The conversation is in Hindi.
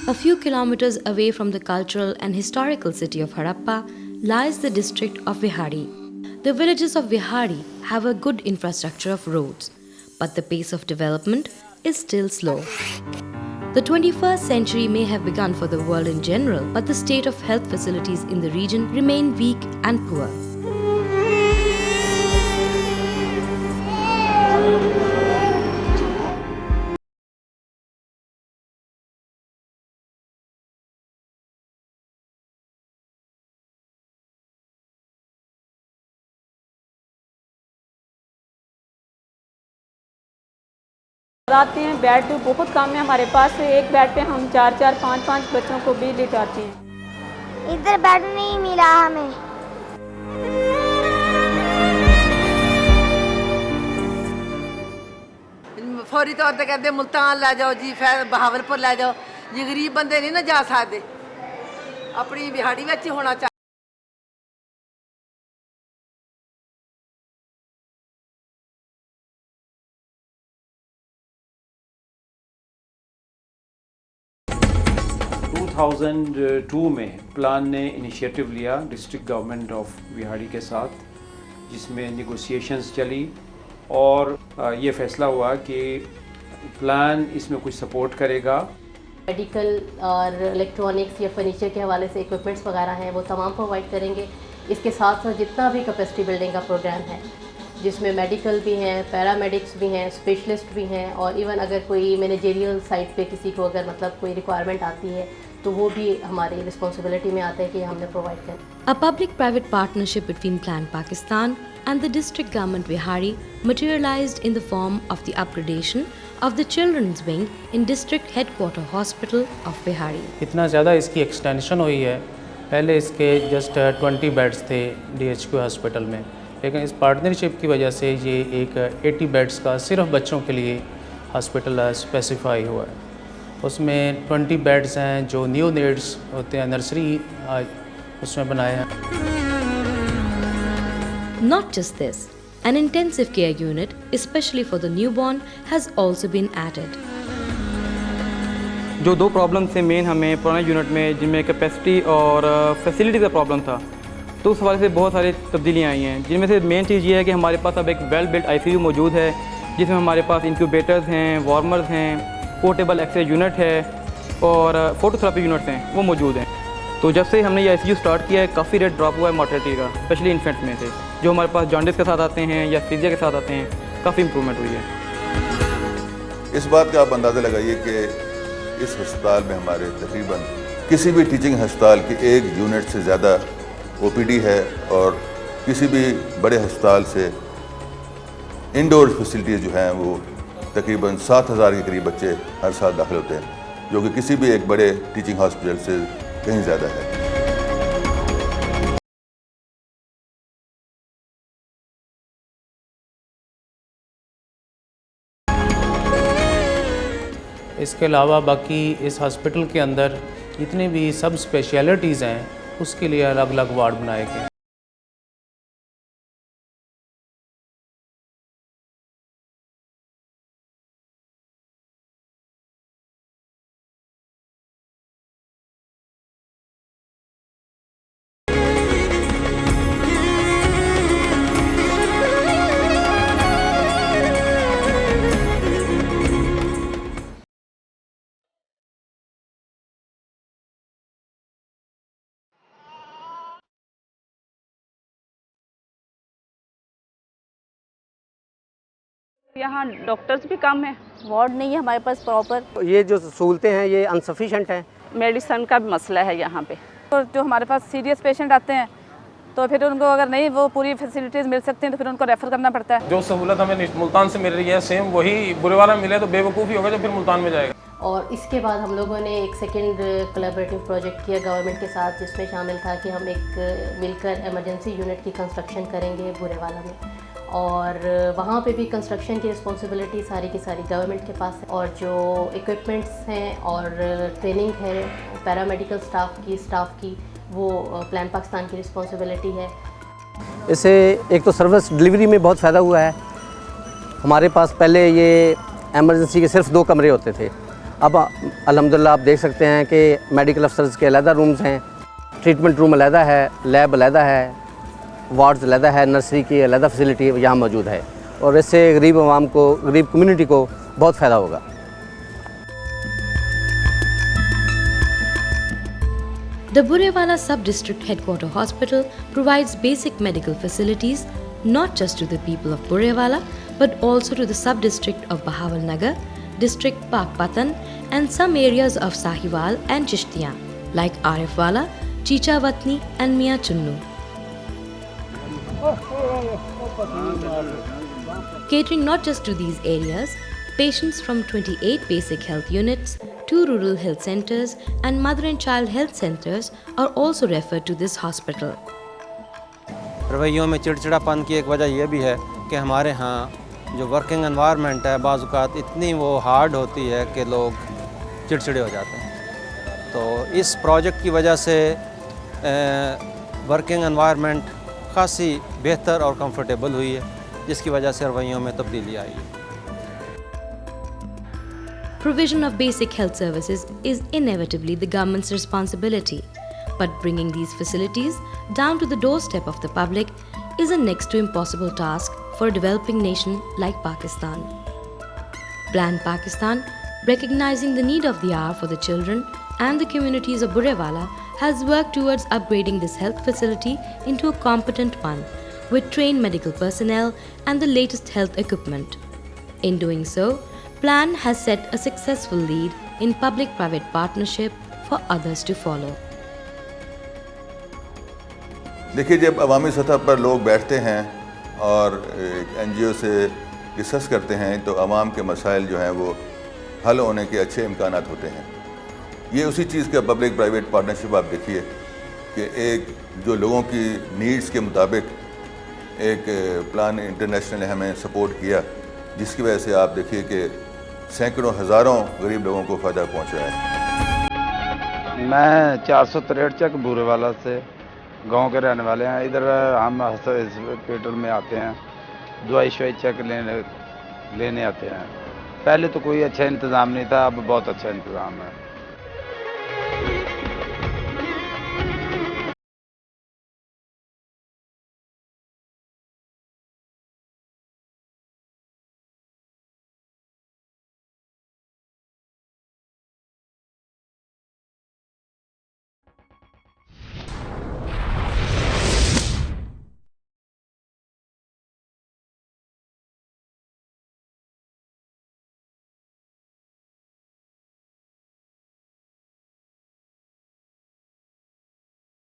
A few kilometers away from the cultural and historical city of Harappa lies the district of Vihari. The villages of Vihari have a good infrastructure of roads, but the pace of development is still slow. The 21st century may have begun for the world in general, but the state of health facilities in the region remain weak and poor. आते हैं, बेड बहुत कम है हमारे पास। एक बेड पे हम 4-4, 5-5 बच्चों को भी लिटाते हैं। इधर बेड नहीं मिला हमें। फौरी तौर पर कहते मुल्तान लै जाओ जी, बहावलपुर लै जाओ जी। गरीब बंदे नहीं ना जा सकते, अपनी बिहाड़ी में ही होना चाहिए। 2002 में प्लान ने इनिशिएटिव लिया डिस्ट्रिक्ट गवर्नमेंट ऑफ बिहाड़ी के साथ, जिसमें नेगोशिएशंस चली और ये फैसला हुआ कि प्लान इसमें कुछ सपोर्ट करेगा। मेडिकल और इलेक्ट्रॉनिक्स या फर्नीचर के हवाले से इक्विपमेंट्स वगैरह हैं वो तमाम प्रोवाइड करेंगे। इसके साथ साथ जितना भी कैपेसिटी बिल्डिंग का प्रोग्राम है, जिसमें मेडिकल भी हैं, पैरामेडिक्स भी हैं, स्पेशलिस्ट भी हैं, और इवन अगर कोई मैनेजरियल साइड पे किसी को अगर मतलब कोई रिक्वायरमेंट आती है तो वो भी हमारी रिस्पॉन्सिबिलिटी में आता है कि हमने प्रोवाइड करें। A public-private partnership between Plan Pakistan and the district government Vihari materialized in the form of the upgradation of the children's wing in district headquarter hospital of Vihari. इतना ज़्यादा इसकी एक्सटेंशन हुई है, पहले इसके जस्ट 20 बेड्स थे DHQ हॉस्पिटल में, लेकिन इस पार्टनरशिप की वजह से ये एक 80 बेड्स का सिर्फ बच्चों के लिए हॉस्पिटल स्पेसिफाई हुआ है। उसमें 20 बेड्स हैं जो न्यू नीड्स होते हैं, नर्सरी उसमें बनाए हैं। Not just this, an intensive care unit, especially for the newborn, has also been added. जो दो प्रॉब्लम थे मेन हमें पुराने यूनिट में, जिनमें कैपेसिटी और फैसिलिटी का प्रॉब्लम था, तो उस हवाले से बहुत सारी तब्दीलियाँ आई हैं, जिनमें से मेन चीज़ ये है कि हमारे पास अब एक वेल बिल्ट ICU मौजूद है, जिसमें हमारे पास इंक्यूबेटर्स हैं, वार्मर्स हैं, पोर्टेबल एक्सरे यूनिट है और फोटोथेरेपी यूनिट्स हैं वो मौजूद हैं। तो जब से हमने ये ICU स्टार्ट किया है, काफ़ी रेट ड्रॉप हुआ है मॉर्टेलिटी का, स्पेशली इन्फेंट्स में से जो हमारे पास जॉन्डिस के साथ आते हैं या सीजिया के साथ आते हैं, काफ़ी इंप्रूवमेंट हुई है। इस बात का आप अंदाज़ा लगाइए कि इस अस्पताल में हमारे तकरीबन किसी भी टीचिंग अस्पताल की एक यूनिट से ज़्यादा OPD है, और किसी भी बड़े अस्पताल से इंडोर फैसिलिटीज़ जो हैं वो तकरीबन 7,000 के करीब बच्चे हर साल दाखिल होते हैं, जो कि किसी भी एक बड़े टीचिंग हॉस्पिटल से कहीं ज़्यादा है। इसके अलावा बाकी इस हॉस्पिटल के अंदर जितनी भी सब स्पेशलिटीज़ हैं उसके लिए अलग अलग वार्ड बनाए गए। यहाँ डॉक्टर्स भी कम है, वार्ड नहीं है हमारे पास प्रॉपर। ये जो सहूलतें हैं ये अनसफिशेंट हैं। मेडिसन का भी मसला है यहाँ पे। तो जो हमारे पास सीरियस पेशेंट आते हैं तो फिर उनको अगर नहीं वो पूरी फैसिलिटीज़ मिल सकती हैं तो फिर उनको रेफ़र करना पड़ता है। जो सहूलत हमें मुल्तान से मिल रही है सेम वही बुरेवाला मिले तो बेवकूफ़ी होगा जो फिर मुल्तान में जाएगा। और इसके बाद हम लोगों ने एक सेकंड कोलैबोरेटिव प्रोजेक्ट किया गवर्नमेंट के साथ, जिसमें शामिल था कि हम एक मिलकर इमरजेंसी यूनिट की कंस्ट्रक्शन करेंगे बुरेवाला में, और वहाँ पे भी कंस्ट्रक्शन की रिस्पॉन्सिबिलिटी सारी की सारी गवर्नमेंट के पास है, और जो इक्विपमेंट्स हैं और ट्रेनिंग है पैरामेडिकल स्टाफ की वो प्लान पाकिस्तान की रिस्पॉन्सिबिलिटी है। इससे एक तो सर्विस डिलीवरी में बहुत फ़ायदा हुआ है। हमारे पास पहले ये एमरजेंसी के सिर्फ 2 कमरे होते थे, अब अल्हम्दुलिल्लाह आप देख सकते हैं कि मेडिकल अफसर्स के अलहदा रूम्स हैं, ट्रीटमेंट रूम अलहदा है, लैब अलहदा है, वार्ड्स अलहदा है, नर्सरी की अलहदा फैसिलिटी यहाँ मौजूद है और इससे गरीब आवाम को, गरीब कम्युनिटी को बहुत फ़ायदा होगा। The Burewala Sub-District Headquarter Hospital provides basic medical facilities not just to the people of Burewala but also to the sub-district of Bahawalnagar, district Pakpatan and some areas of Sahiwal and Chishtiyan like Arifwala, Chicha Watni and Mia Chunnu. Catering not just to these areas, patients from 28 basic health units, 2 rural health centers and mother and child health centers are also referred to this hospital. रवैयों में चिड़चिड़ापन की एक वजह यह भी है कि हमारे यहाँ जो वर्किंग एनवायरनमेंट है बाज़ औक़ात इतनी वो हार्ड होती है कि लोग चिड़चिड़े हो जाते हैं। तो इस प्रोजेक्ट की वजह से वर्किंग एनवायरनमेंट खासी बेहतर और कंफर्टेबल हुई है, जिसकी वजह से रवैयों में तब्दीली आई है। Provision of basic health services is inevitably the government's responsibility, but bringing these facilities down to the doorstep of the public is a next to impossible task for a developing nation like Pakistan. Plan Pakistan, recognizing the need of the hour for the children and the communities of Burewala, has worked towards upgrading this health facility into a competent one with trained medical personnel and the latest health equipment. In doing so, Plan has set a successful lead in public-private partnership for others to follow. देखिए, जब अवामी सतह पर लोग बैठते हैं और NGO से डिस्कस करते हैं तो आवाम के मसाइल जो हैं वो हल होने के अच्छे इम्कानात होते हैं। ये उसी चीज़ का पब्लिक प्राइवेट पार्टनरशिप आप देखिए कि एक जो लोगों की नीड्स के मुताबिक एक प्लान इंटरनेशनल ने हमें सपोर्ट किया, जिसकी वजह से आप देखिए कि सैकड़ों हज़ारों गरीब लोगों को फ़ायदा पहुंचा है। मैं 463 चक बुरेवाला से गांव के रहने वाले हैं। इधर हम हॉस्पिटल में आते हैं, दवाई शवाई चेक लेने आते हैं। पहले तो कोई अच्छा इंतज़ाम नहीं था, अब बहुत अच्छा इंतज़ाम है।